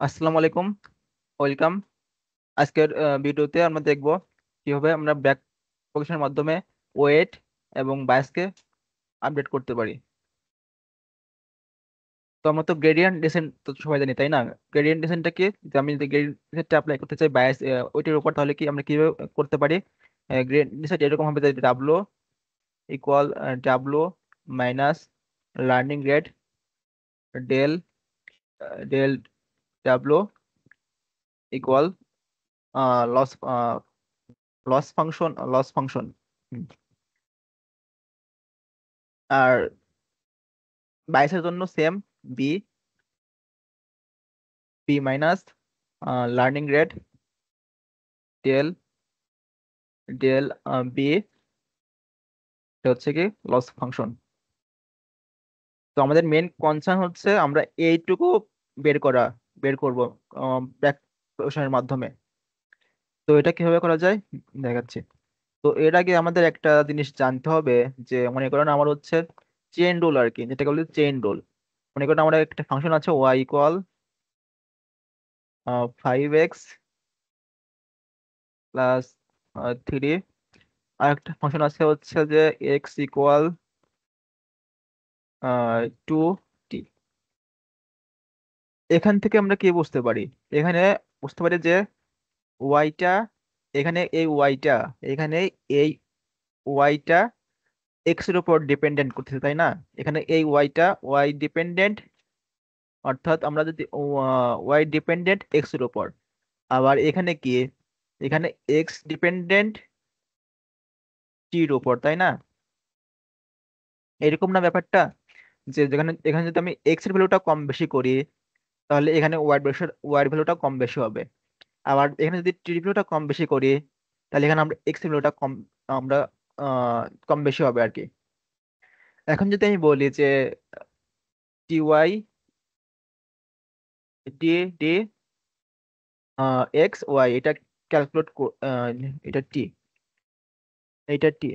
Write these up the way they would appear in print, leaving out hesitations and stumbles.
আসসালামু আলাইকুম, ওয়েলকাম। আজকের ভিডিওতে আমরা দেখব কিভাবে আমরা ব্যাক প্রোগ্রেশনের মাধ্যমে ওয়েট এবং বায়াসকে আপডেট করতে পারি। তো আমরা তো গ্রেডিয়েন্ট ডিসেন্ট তো সবাই জানি, তাই না? গ্রেডিয়েন্ট ডিসেন্টটা কি? যে আমি যদি গ্রেডিয়েন্ট ডিসেন্টটা অ্যাপ্লাই করতে চাই বায়াস ওয়েটের উপর, তাহলে কি আমরা কিভাবে করতে পারি? গ্রেডিয়েন্ট ডিসেন্ট এরকম হবে যে W equal W minus learning rate del del W equal loss loss function. আর বাইশের জন্য same, B B minus learning rate del del B, এটা হচ্ছে কি লস ফাংশন। তো আমাদের মেন কনসার্ন হচ্ছে আমরা এইটুকু বের করব ব্যাক প্রশ্নের মাধ্যমে। তো এটা কিভাবে করা যায় দেখাচ্ছি। তো এর আগে আমাদের একটা জিনিস জানতে হবে, যে মনে করেন আমার হচ্ছে চেইন রুল আর কি, যেটাকে বলি চেইন রুল। মনে করেন আমার একটা ফাংশন আছে ওয়াই ইকুয়াল 5x প্লাস 3, আর একটা ফাংশন আছে হচ্ছে যে এক্স ইকুয়াল 2t। এখান থেকে আমরা কি বুঝতে পারি? এখানে বুঝতে পারি যে ওয়াইটা, এখানে এই ওয়াইটা, এখানে এই ওয়াইটা এক্স এর উপর ডিপেন্ডেন্ট করতেছে, তাই না? এখানে এই ওয়াইটা ওয়াই ডিপেন্ডেন্ট, অর্থাৎ আমরা যদি ওয়াই ডিপেন্ডেন্ট এক্স এর উপর। আবার এখানে কি, এখানে এক্স ডিপেন্ডেন্ট টির উপর, তাই না? এরকম না ব্যাপারটা? যে যেখানে এখানে যদি আমি এক্স এর ভ্যালুটা কম বেশি করি, তাহলে এখানে ওয়াই এর ভ্যালুটা কম বেশি হবে। আবার এখানে যদি টি ভ্যালুটা কম বেশি করি, তাহলে এখানে আমরা এক্স এর ভ্যালুটা আমরা কম বেশি হবে আর কি। এখন যদি আমি বলি যে t y d d x y, এটা ক্যালকুলেট, এটা টি, এটা টি,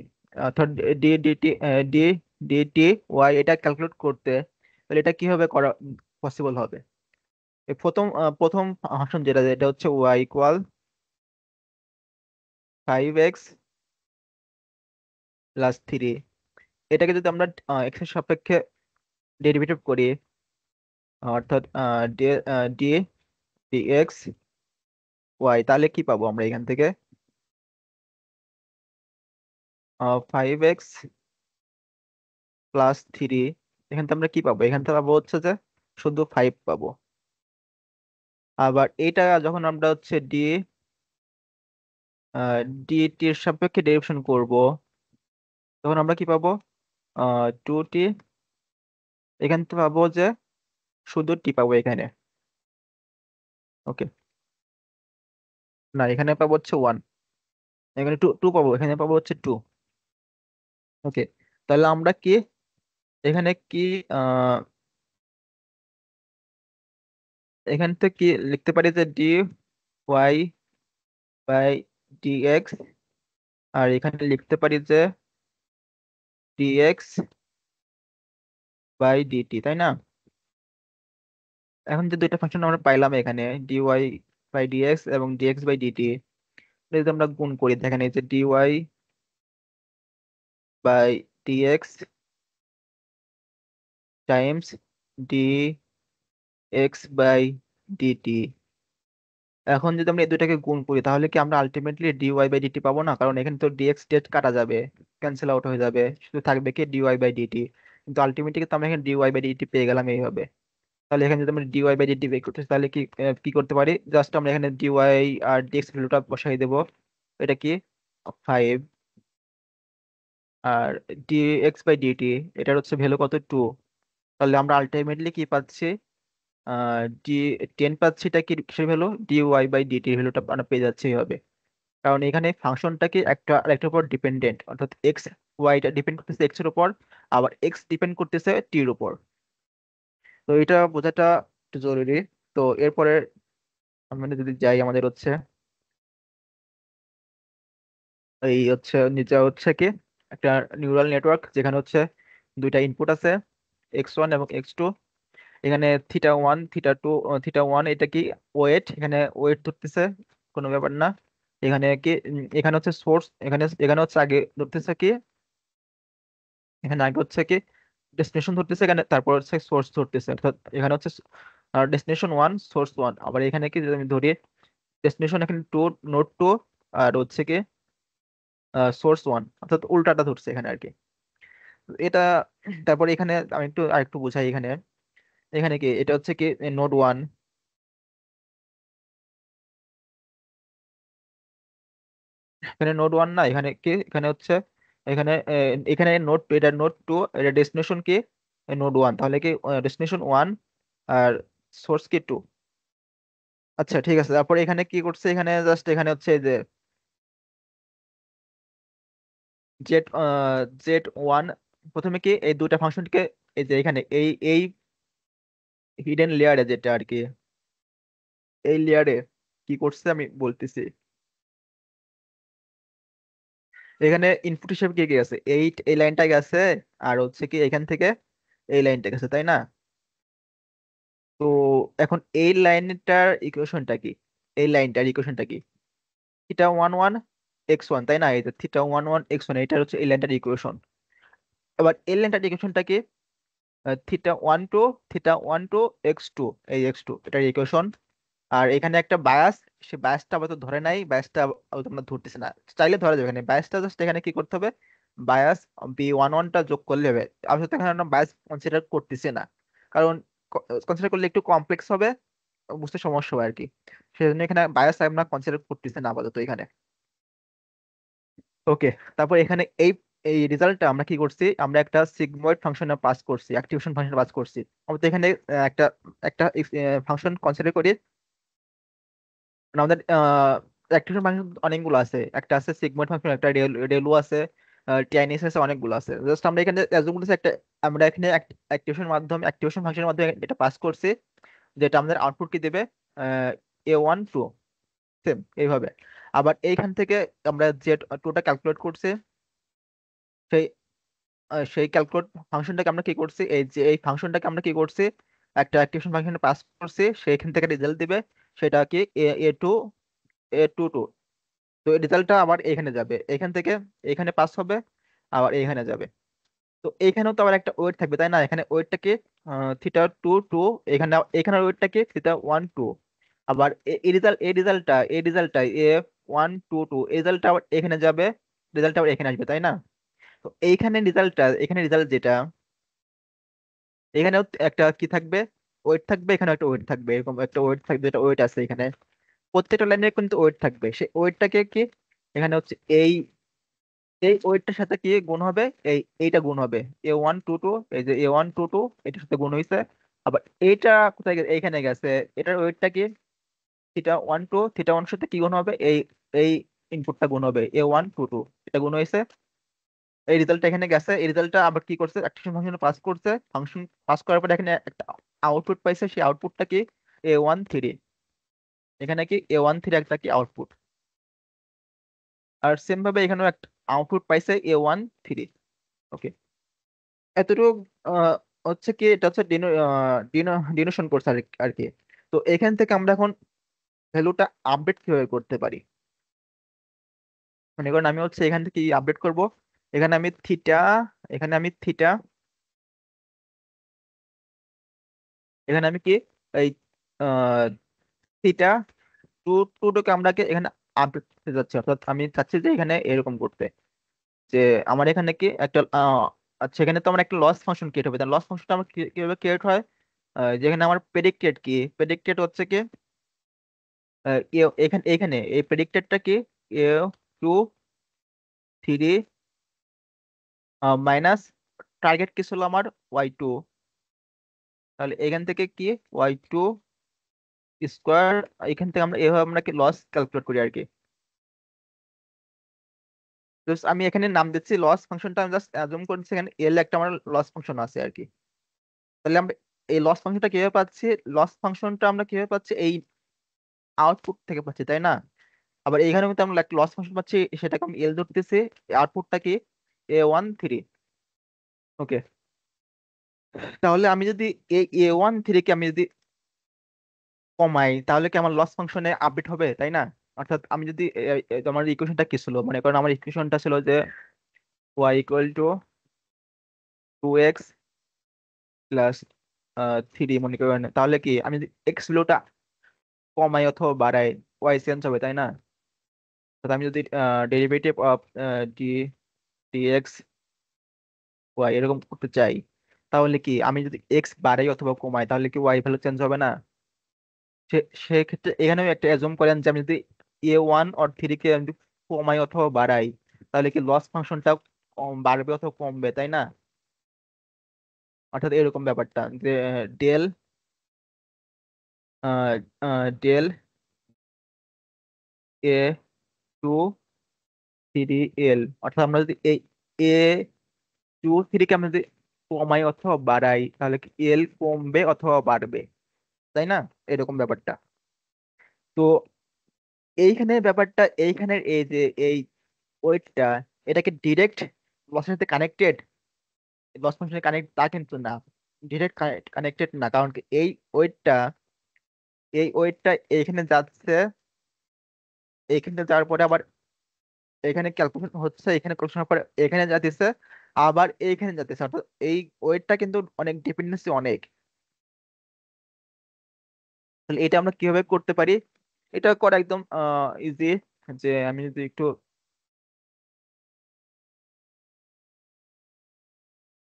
অর্থাৎ d d t d d t y, এটা ক্যালকুলেট করতে, তাহলে এটা কিভাবে করা পসিবল হবে? এই প্রথম ফাংশন যেটা, এটা হচ্ছে ওয়াই ইকুয়াল 5x প্লাস 3, এটাকে যদি আমরা এক্স এর সাপেক্ষে ডেরিভেটিভ করি, অর্থাৎ ডি ডিএক্স ওয়াই, তাহলে কি পাবো আমরা এখান থেকে? 5x প্লাস 3, এখান থেকে আমরা কি পাবো? এখান থেকে পাবো হচ্ছে যে শুধু 5 পাবো। আবার এটা যখন আমরা হচ্ছে টি এর সাপেক্ষে ডেরিভেশন করব, তখন আমরা কি পাবো? 2t, এখান থেকে পাবো যে শুধু টি পাবো এখানে। ওকে, না এখানে পাবো হচ্ছে 1, এখানে টু টু পাবো, এখানে পাবো হচ্ছে 2। ওকে, তাহলে আমরা কি এখানে কি আহ এখান থেকে কি লিখতে পারি যে D Y by D X, আর এখানে লিখতে পারি যে ডিএক্স বাই ডিটি, তাই না? এখন যে দুইটা ফাংশন আমরা পাইলাম এখানে, ডি ওয়াই বাই ডিএক্স এবং ডিএক্স বাই ডিটি, যদি আমরা গুণ করি, দেখেন এই যে D Y by d x times d x by d t. এখন যদি আমরা এই দুইটাকে গুণ করি, তাহলে কি আমরা ultimately d Y by d t পাবো না? কারণ এখানে তো ডিএক্স ডেট কাটা যাবে, ক্যান্সেল আউট হয়ে যাবে, শুধু থাকবে কি ডি ওয়াই বাই ডিটি। কিন্তু আলটিমেটলি তো আমরা এখানে ডি ওয়াই বাই ডিটি পেয়ে গেলাম এইভাবে। তাহলে এখানে যদি আমরা ডি ওয়াই বাই ডিটি বের করতে চাই, তাহলে কি কি করতে পারি? জাস্ট আমরা এখানে ডি ওয়াই আর ডিএক্স ভ্যালুটা বসাই দেবো। এটা কি 5, আর ডি এক্স বাই ডিটি, এটার হচ্ছে ভ্যালু কত? 2। তাহলে আমরা আলটিমেটলি কি পাচ্ছি? ডি 10 পাচ্ছি। এটা কি কিসের value? D Y by d t ভ্যালুটা আমরা পেয়ে যাচ্ছি এইভাবে। কারণ এখানে ফাংশনটা কি একটা আরেকটার উপর ডিপেন্ডেন্ট, অর্থাৎ এক্স ওয়াইটা ডিপেন্ড করতেছে এক্স এর উপর, আবার এক্স ডিপেন্ড করতেছে টির উপর। তো এটা বোঝাটা একটু জরুরি। তো এরপরে আমরা যদি যাই, আমাদের হচ্ছে এই হচ্ছে নিচে হচ্ছে কি একটা নিউরাল নেটওয়ার্ক, যেখানে হচ্ছে দুইটা ইনপুট আছে, x1 এবং x2। এখানে θ1 θ2 θ1 এটা কি ওয়েট, এখানে ওয়েট ধরতেছে, কোনো ব্যাপার না। এখানে কি এখানে হচ্ছে সোর্স, এখানে এখানে হচ্ছে আগে ধরতেছে কি, এখানে আগে হচ্ছে কি ডেস্টিনেশন ধরতেছে, এখানে তারপর হচ্ছে সোর্স ধরতেছে, অর্থাৎ এখানে হচ্ছে ডেস্টিনেশন ওয়ান সোর্স ওয়ান। আবার এখানে কি যদি আমি ধরি ডেস্টিনেশন এখানে টু, নোড টু, আর হচ্ছে কি সোর্স ওয়ান, অর্থাৎ উল্টাটা ধরছে এখানে আর কি। এটা তারপরে এখানে আমি একটু আরেকটু বুঝাই। এখানে এখানে কি এটা হচ্ছে কি নোড ওয়ান, এখানে নোড ওয়ান না, এখানে কি এখানে হচ্ছে এখানে এখানে নোড টু, এটা নোড টু, এটা ডেস্টিনেশন কি নোড ওয়ান, তাহলে কি ডেস্টিনেশন ওয়ান আর সোর্স কি টু। আচ্ছা ঠিক আছে, তারপরে এখানে কি করছে, এখানে জাস্ট এখানে হচ্ছে এই যে জেড জেড ওয়ান, প্রথমে কি এই দুটা ফাংশনকে এই যে এখানে এই হিডেন লেয়ারে যেটা আর কি, এই লেয়ারে কি করছে আমি বলতেছি। এখানে ইনপুট হিসেবে কি কি আছে, এই লাইনটা গেছে, আর হচ্ছে কি এখান থেকে এই লাইনটা গেছে, তাই না? তো এখন এই লাইনটার ইকুয়েশনটা কি, এই লাইনটার ইকুয়েশনটা কি, θ11 x1, তাই না? এই যে θ11 x1, এটা হচ্ছে এই লাইনটার ইকুয়েশন। এবার এই লাইনটার ইকুয়েশনটা কি, θ12 x2, এই x2 এটার ইকুয়েশন। আর এখানে একটা বায়াস, সে বায়াসটা আপাতত ধরে নাই, বায়াসটা আপাতত আমরা ধরতেছি না, চাইলে ধরা যাবে। এখানে বায়াসটা জাস্ট এখানে কি করতে হবে, বায়াস B11টা যোগ করলে হবে। আপাতত এখানে আমরা বায়াস কনসিডার করতেছি না, কারণ কনসিডার করলে একটু কমপ্লেক্স হবে, বুঝতে সমস্যা হবে আর কি। সেজন্য এখানে বায়াস আমরা কনসিডার করতেছি না আপাতত এখানে। ওকে, তারপর এখানে এই এই রেজাল্টটা আমরা কি করছি, আমরা একটা সিগময়েড ফাংশনে পাস করছি, অ্যাক্টিভেশন ফাংশনে পাস করছি। আমরা তো এখানে একটা একটা ফাংশন কনসিডার করি, মানে আমাদের অ্যাক্টিভেশন ফাংশন অনেকগুলো আছে, একটা আছে সিগময়েড ফাংশন, একটা রেলু আছে, টিআইএনএস আছে, অনেকগুলো আছে। জাস্ট আমরা এখানে অ্যাজুম করতেছি একটা, আমরা এখানে অ্যাক্টিভেশন ফাংশনের মাধ্যমে এটা পাস করছি, যেটা আমাদের আউটপুট কি দেবে, A12, সেম এইভাবে। আবার এইখান থেকে আমরা যে টুটা ক্যালকুলেট করছি, সেই সেই ক্যালকুলেট ফাংশনটাকে আমরা কি করছি, এই যে এই ফাংশনটাকে আমরা কি করছি, একটা অ্যাক্টিভেশন ফাংশনে পাস করছি, সেইখান থেকে রেজাল্ট দিবে, সেটা কি A22। তো এই রেজাল্টটা আবার এখানে যাবে, এখান থেকে এখানে পাস হবে, আবার এখানে যাবে। তো এইখানেও তো আবার একটা ওয়েট থাকবে, তাই না? এখানে ওয়েটটা কি θ22, এখানে এখানে ওয়েটটা কি θ12। আবার এই রেজাল্টটা A122, এই রেজাল্টটা আবার এখানে যাবে, রেজাল্টটা আবার এখানে আসবে, তাই না? তো এইখানে রেজাল্টটা, এখানে রেজাল্ট যেটা, এখানেও একটা কি থাকবে, ওয়েট থাকবে, এখানে একটা ওয়েট থাকবে, এরকম একটা ওয়েট থাকবে, যেটা ওয়েট আছে এখানে। প্রত্যেকটা লাইনের কিন্তু ওয়েট থাকবে, সেই ওয়েটটাকে কি এখানে হচ্ছে এই ওয়েটটার সাথে কি গুণ হবে, এইটা গুণ হবে A122, এই যে A122 এটার সাথে গুণ হয়েছে। আবার এইটা কোথায় গেছে, এইখানে গেছে, এটার ওয়েটটা কি θ12 সাথে কি গুণ হবে, এই ইনপুটটা গুণ হবে A122, এটা গুণ হয়েছে, এই রেজাল্টটা এখানে গেছে। এই রেজাল্টটা আবার কি করছে, অ্যাক্টিভেশন ফাংশনে পাস করছে, ফাংশন পাস করার পরে এখানে একটা আউটপুট পাইছে, সেই আউটপুটটা কি A13, এখানে কি A13 একটা কি আউটপুট। আর সেম ভাবে এখানেও একটা আউটপুট পাইছে A13। ওকে, এতটুকু আহ, হচ্ছে কি এটা হচ্ছে ডিনোশন কোর্স আর কি। তো এখান থেকে আমরা এখন ভ্যালুটা আপডেট কিভাবে করতে পারি, মনে করেন আমি হচ্ছে এখান থেকে আপডেট করব, এখানে আমি থিটা, এখানে আমি থিটা, এখানে আমি কি এই থিটা টু টুকে আমরা কি এখানে আপডেট করতে যাচ্ছি, অর্থাৎ আমি চাচ্ছি যে এখানে এরকম করতে, যে আমার এখানে কি একটা আচ্ছা এখানে তো আমার একটা লস ফাংশন ক্রিয়েট হবে, লস ফাংশনটা আমার কিভাবে ক্রিয়েট হয়, যেখানে আমার প্রেডিক্টেড কি, প্রেডিক্টেড হচ্ছে কি এখানে এখানে এই প্রেডিক্টেডটা কি A23 মাইনাস টার্গেট কি ছিল আমার Y2, তাহলে এখান থেকে কি Y2 স্কোয়ার, এখান থেকে আমরা এভাবে আমরা কি লস ক্যালকুলেট করি আর কি। Just আমি এখানে নাম দিচ্ছি লস ফাংশনটা, আমি জাস্ট অ্যাজুম করছি এখানে এল একটা আমার লস ফাংশন আছে আর কি। তাহলে আমরা এই লস ফাংশনটা কিভাবে পাচ্ছি, লস ফাংশনটা আমরা কিভাবে পাচ্ছি, এই আউটপুট থেকে পাচ্ছি, তাই না? আবার এইখানে কিন্তু আমরা একটা লস ফাংশন পাচ্ছি, সেটাকে আমি এল ধরতেছি, আউটপুটটা কি A13। ওকে, তাহলে আমি যদি এই A1 কে আমি যদি কমাই তাহলে কি আমার লস ফাংশনে আপডেট হবে, তাই না? অর্থাৎ আমি যদি আমার ইকুয়েশনটা কি ছিল, মনে করেন আমার ইকুয়েশনটা ছিল যে y = 2x প্লাস 3, মনে করেন। তাহলে কি আমি যদি এক্স ভ্যালুটা কমাই অথবা বাড়াই, ওয়াই চেঞ্জ হবে, তাই না? তো আমি যদি derivative of d d x y এরকম করতে চাই, তাহলে কি আমি যদি এক্স বাড়াই অথবা কমাই তাহলে কি ওয়াই ভ্যালু চেঞ্জ হবে না? সে সেক্ষেত্রে এখানেও একটা অ্যাজুম করেন যে আমি যদি A1 or 3 কে আমি যদি কমাই অথবা বাড়াই তাহলে কি লস ফাংশনটা বাড়বে অথবা কমবে, তাই না? অর্থাৎ এরকম ব্যাপারটা যে ডেল ডেল A2 3 L, অর্থাৎ আমরা যদি এই A2 3 কে আমরা যদি কমাই অথবা বাড়াই তাহলে কি এল কমবে অথবা বাড়বে, তাই না? এরকম ব্যাপারটা। তো এইখানে ব্যাপারটা, এইখানের এই যে এই ওয়েটটা, এটাকে ডিরেক্ট লসের সাথে কানেক্টেড, লস ফাংশনে কানেক্ট তা কিন্তু না, ডিরেক্ট কানেক্টেড না। কারণ কি ওয়েটটা এই ওয়েটটা এইখানে যাচ্ছে, এইখানে যাওয়ার পরে আবার এখানে ক্যালকুলেশন হচ্ছে, এখানে ক্যালকুলেশন পরে এখানে যাচ্ছে, আবার এইখানে যাচ্ছে। অর্থাৎ এই ওয়েটটা কিন্তু অনেক ডিপেন্ডেন্সি অনেক। তাহলে এটা আমরা কিভাবে করতে পারি? এটা করা একদম ইজি। যে আমি যদি একটু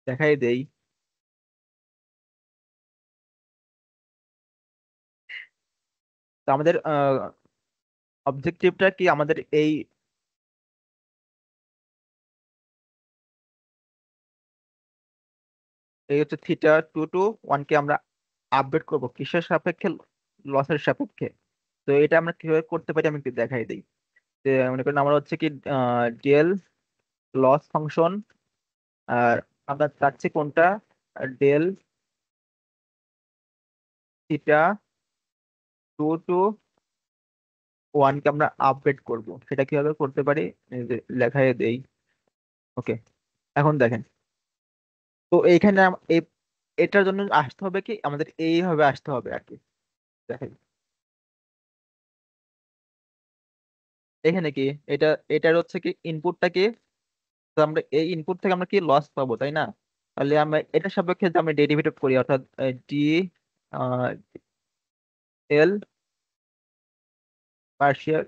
দেখাই দেই। তো আমাদের অবজেক্টিভটা কি, আমাদের এই হচ্ছে θ 2 to 1 কে আমরা আপডেট করব কিসের সাপেক্ষে? লসের সাপেক্ষে। তো এটা আমরা কিভাবে করতে পারি আমি একটু দেখাই দিই। যে মনে করেন আমরা হচ্ছে কি ডিএল লস ফাংশন, আর আমরা চাচ্ছি কোনটা, ডেল θ 2 to 1 কে আমরা আপডেট করব। সেটা কিভাবে করতে পারি, এই যে লেখায় দেই। ওকে, এখন দেখেন। তো এইখানে এটার জন্য আসতে হবে কি, আমাদের এইভাবে আসতে হবে আর কি। দেখেন এখানে কি, এটা এটার হচ্ছে কি ইনপুটটা কি, তো আমরা এই ইনপুট থেকে আমরা কি লস পাবো, তাই না? তাহলে আমরা এটার সাপেক্ষে যে আমরা ডেরিভেটিভ করি, অর্থাৎ ডি এল পার্শিয়াল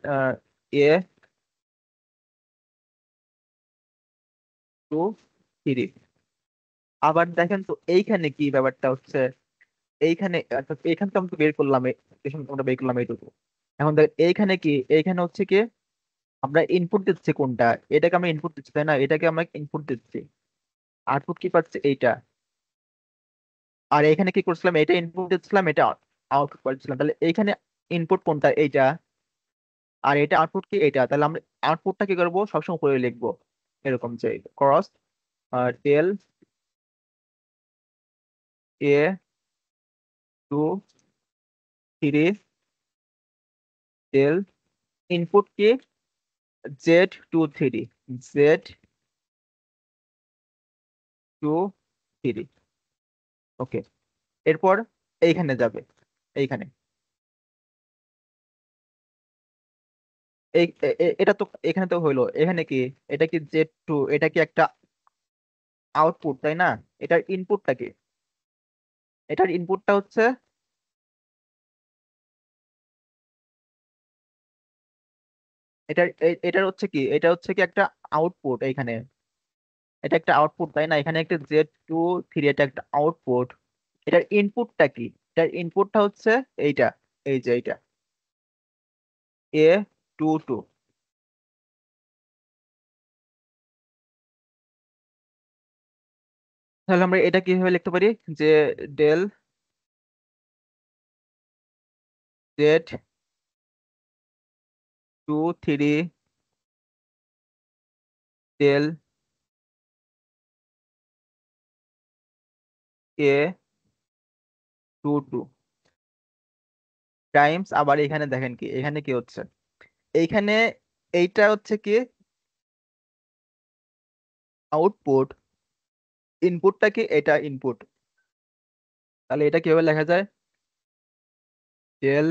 A2 3। আবার দেখেন তো এইখানে কি ব্যাপারটা হচ্ছে, এইখানে অর্থাৎ এইখান তো আমরা বের করলাম, আমরা বের করলাম এইটুকু। এখন দেখ এইখানে কি, এইখানে হচ্ছে কি আমরা ইনপুট দিচ্ছি কোনটা, এটাকে আমরা ইনপুট দিচ্ছি, তাই না? এটাকে আমরা ইনপুট দিচ্ছি, আউটপুট কি পাচ্ছি এইটা। আর এখানে কি করছিলাম, এটা ইনপুট দিচ্ছিলাম, এটা আউটপুট পাচ্ছিলাম। তাহলে এইখানে ইনপুট কোনটা, এইটা। আর এটা আউটপুট কি, এটা। তাহলে আমরা আউটপুটটা কি করবো, সবসময় করে লিখবো এরকম যে ক্রস টেল A2 3 টেল ইনপুট কি Z2 3। ওকে, এরপর এইখানে যাবে, এইখানে এটা তো এখানে তো হইলো। এখানে কি, এটা কি Z2, এটা কি একটা আউটপুট, তাই না? এটার ইনপুটটা কি, এটার ইনপুটটা হচ্ছে এটার হচ্ছে কি, এটা হচ্ছে কি একটা আউটপুট এইখানে। এটা একটা আউটপুট, তাই না? এখানে একটা Z2 3, এটা একটা আউটপুট। এটার ইনপুটটা কি, এটার ইনপুটটা হচ্ছে এইটা, এই যে এইটা A2 2। তাহলে আমরা এটা কিভাবে লিখতে পারি, যে del Z2 3 del A2 2 Times, আবার এখানে দেখেন কি, এখানে কি হচ্ছে, এইখানে এইটা হচ্ছে কি আউটপুট, ইনপুটটা কি, এটা ইনপুট। তাহলে এটা কিভাবে লেখা যায়? Del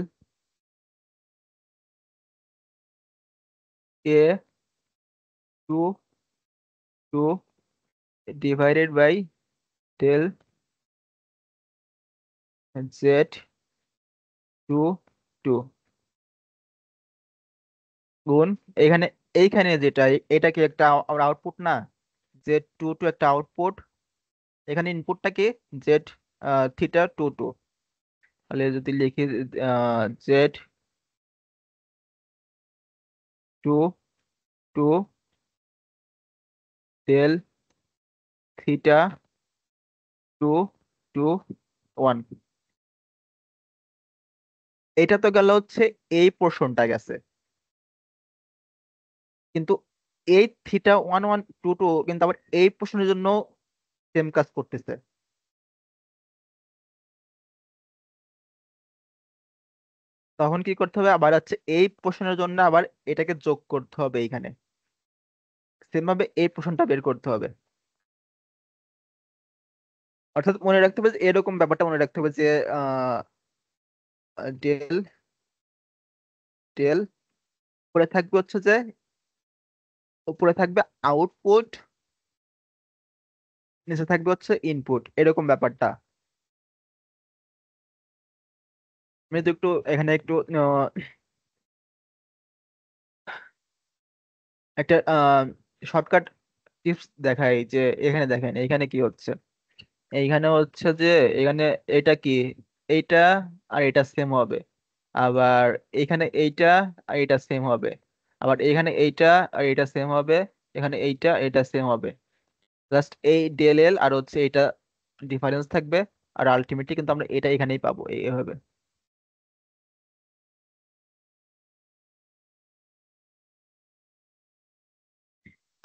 a two two divided by del z two two গুণ এখানে, এইখানে যেটা এটা কি একটা আমার আউটপুট না? জেড টু টু একটা আউটপুট, এখানে ইনপুটটা কি? Z theta two two. তাহলে যদি লিখি z two two del theta two two one, এটা তো গেল হচ্ছে এই পোর্শনটা গেছে, কিন্তু এই theta one one two two কিন্তু আবার এই পোর্শনের জন্য সেম কাজ করতেছে। তখন কি করতে হবে? আবার হচ্ছে এই পোর্শনের জন্য আবার এটাকে যোগ করতে হবে এইখানে, সেম ভাবে এই পোর্শনটা বের করতে হবে। অর্থাৎ মনে রাখতে হবে যে এরকম ব্যাপারটা মনে রাখতে হবে যে ডেল ডেল উপরে থাকবে হচ্ছে যে, উপরে থাকবে আউটপুট, নিচে থাকবে হচ্ছে ইনপুট, এরকম ব্যাপারটা। আমি তো একটু এখানে একটু একটা শর্টকাট টিপস দেখাই যে এখানে দেখেন এখানে কি হচ্ছে। এইখানে হচ্ছে যে এখানে এটা কি, এইটা আর এটা সেম হবে, আবার এখানে এইটা আর এটা সেম হবে, আবার এখানে এইটা আর এটা সেম হবে, এখানে এইটা এটা সেম হবে। জাস্ট এই ডেল এল আর হচ্ছে এটা ডিফারেন্স থাকবে, আর আলটিমেটলি কিন্তু আমরা এটা এখানেই পাবো এইভাবে।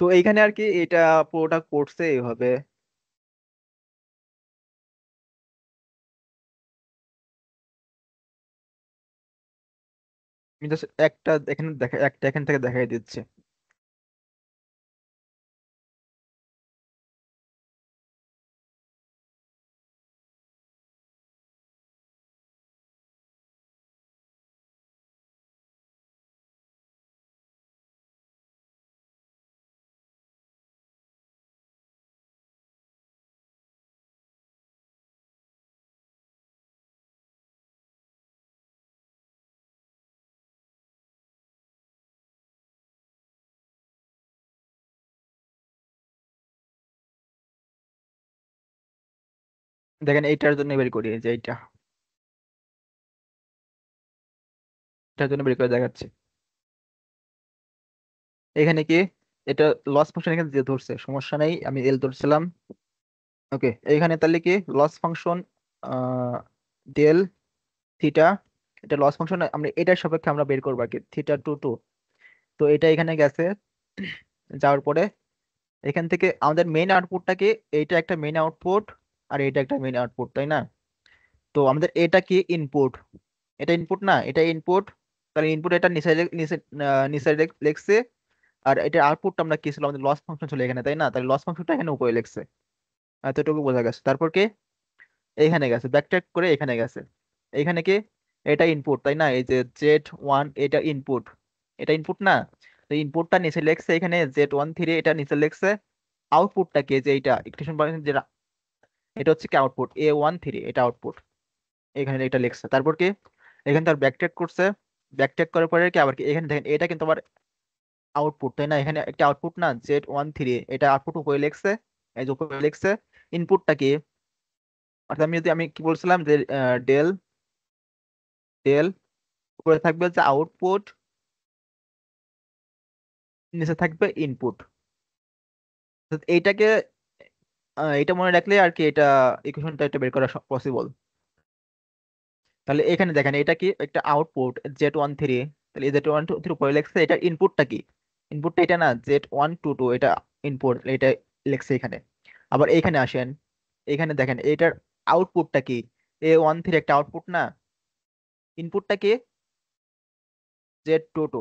তো এইখানে আর কি এটা পুরোটা করছে এইভাবে। আমি জাস্ট একটা এখানে দেখা, একটা এখান থেকে দেখাই দিচ্ছে। দেখেন এইটার জন্য বের করি, এই যে এইটা, এটার জন্য বের করে দেখাচ্ছে। এখানে কি এটা লস ফাংশন এখানে যে ধরছে সমস্যা নাই, আমি এল ধরছিলাম। ওকে, এইখানে তাহলে কি লস ফাংশন ডেল থিটা, এটা লস ফাংশন আমরা এটার সাপেক্ষে আমরা বের করবো আর কি, থিটা টু টু। তো এটা এখানে গেছে, যাওয়ার পরে এখান থেকে আমাদের মেইন আউটপুটটা কি? এইটা একটা মেইন আউটপুট আর এটা একটা মেইন আউটপুট, তাই না? তো আমাদের এটা কি ইনপুট, এটা ইনপুট না, এটা ইনপুট। তাহলে ইনপুট এটা নিচে নিচে নিচে লেখছে, আর এটা আউটপুটটা আমরা কি ছিল, আমাদের লস ফাংশন ছিল এখানে, তাই না? তাহলে লস ফাংশনটা এখানে উপরে লেখছে, এতটুকু বোঝা গেছে। তারপর কি এইখানে গেছে, ব্যাকট্র্যাক করে এখানে গেছে। এইখানে কি এটা ইনপুট, তাই না? এই যে জেড ওয়ান এটা ইনপুট, এটা ইনপুট না? তো ইনপুটটা নিচে লেখছে এখানে জেড ওয়ান থ্রি, এটা নিচে লেখছে। আউটপুটটা কি, যে এইটা ইকুয়েশন যেটা, এটা হচ্ছে কি আউটপুট এ ওয়ান থ্রি, এটা আউটপুট, এখানে এটা লিখছে। তারপর কি এখানে তার ব্যাকট্র্যাক করছে, ব্যাকট্র্যাক করার পরে কি আবার কি এখানে দেখেন এটা কিন্তু আবার আউটপুট, তাই না? এখানে একটা আউটপুট না, জেড ওয়ান থ্রি, এটা আউটপুট উপরে লিখছে, এই যে উপরে লিখছে। ইনপুটটা কি? অর্থাৎ আমি যদি আমি কি বলছিলাম যে ডেল ডেল উপরে থাকবে হচ্ছে আউটপুট, নিচে থাকবে ইনপুট। এইটাকে এটা মনে রাখলে আর কি এটা ইকুয়েশনটা এটা বের করা পসিবল। তাহলে এখানে দেখেন এটা কি একটা আউটপুট জেড ওয়ান থ্রি, তাহলে জেড ওয়ান টু থ্রি উপরে লেখছে, এটা ইনপুটটা কি? ইনপুটটা এটা না, জেড ওয়ান টু টু, এটা ইনপুট, এটা লেখছে এখানে। আবার এইখানে আসেন, এখানে দেখেন এটার আউটপুটটা কি? এ ওয়ান থ্রি একটা আউটপুট না? ইনপুটটা কি? জেড টু টু,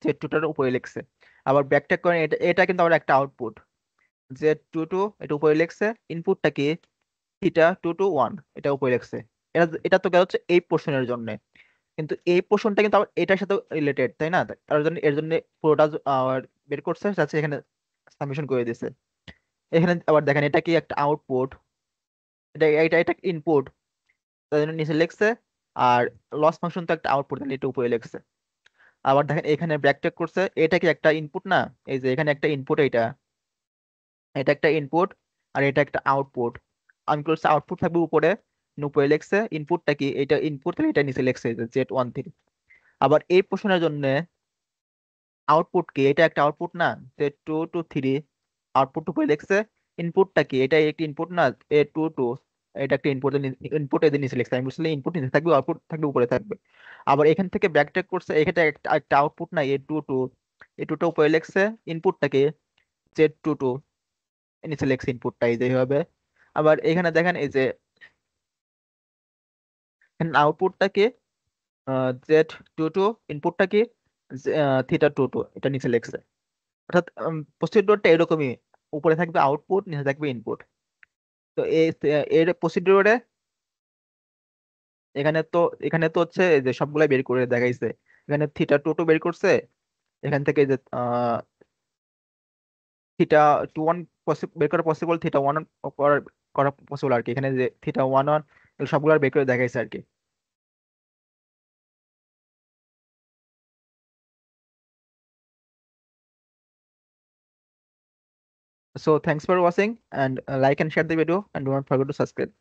জেড টুটার উপরে লেখছে। আবার ব্যাকট্যাক করেন, এটা এটা কিন্তু আবার একটা আউটপুট, জেড টু টু, এটা উপরে লেখছে। ইনপুটটা কি? থিটা 2 to 1 এটা উপরে লিখছে। এটা তো গেল হচ্ছে এই পোর্শনের জন্য, কিন্তু এই পোর্শনটা কিন্তু আবার এটার সাথে রিলেটেড, তাই না? এর জন্য পুরোটা বের করছে, যাচ্ছে এখানে সামেশন করে দিছে। এখানে আবার দেখেন এটা কি একটা আউটপুট, এটা এটা এটা ইনপুট, তাই জন্য নিচে লিখছে। আর লস ফাংশন তো একটা আউটপুট, তাহলে এটা উপরে লিখছে। আবার দেখেন এখানে ব্র্যাকেট করছে, এটা কি একটা ইনপুট না? এই যে এখানে একটা ইনপুট, এটা এটা একটা ইনপুট, আর এটা একটা আউটপুট। আমি করছি আউটপুট থাকবে উপরে, উপরে লিখছে ইনপুটটা কি, এটা ইনপুট, তাহলে এটা নিচে লিখছে Z13। আবার এই পোর্শনের জন্য আউটপুট কি, এটা একটা আউটপুট না? Z2 to 3, আউটপুট উপরে লিখছে। ইনপুটটা কি, এটা একটা ইনপুট না? A2 to, এটা একটা ইনপুট, ইনপুট এদের নিচে লিখছে। আমি বুঝলি ইনপুট নিচে থাকবে, আউটপুট থাকবে উপরে থাকবে। আবার এখান থেকে ব্যাকট্র্যাক করছে, এখানে একটা একটা আউটপুট না? A2 to উপরে লিখছে। ইনপুটটা কি, Z2 to, নিচে লিখছে ইনপুটটা এই যে হবে। আবার এখানে দেখেন এই যে আউটপুটটা কি, Z22, ইনপুটটা কি, থিটা 2 to, এটা নিচে লিখছে। অর্থাৎ প্রসিডিওরটা এরকমই, উপরে থাকবে আউটপুট, নিচে থাকবে ইনপুট। তো এর প্রসিডিওরে এখানে তো হচ্ছে যে সবগুলাই বের করে দেখাইছে। এখানে থিটা 2 to বের করছে, এখান থেকে যে থিটা 2 1 বের করা পসিবল, থিটা 1 করা করা পসিবল আর কি। এখানে যে থিটা 1 1 সবগুলো বের করে দেখাইছে আর কি। So thanks for watching, and like and share the video, and do not forget to subscribe.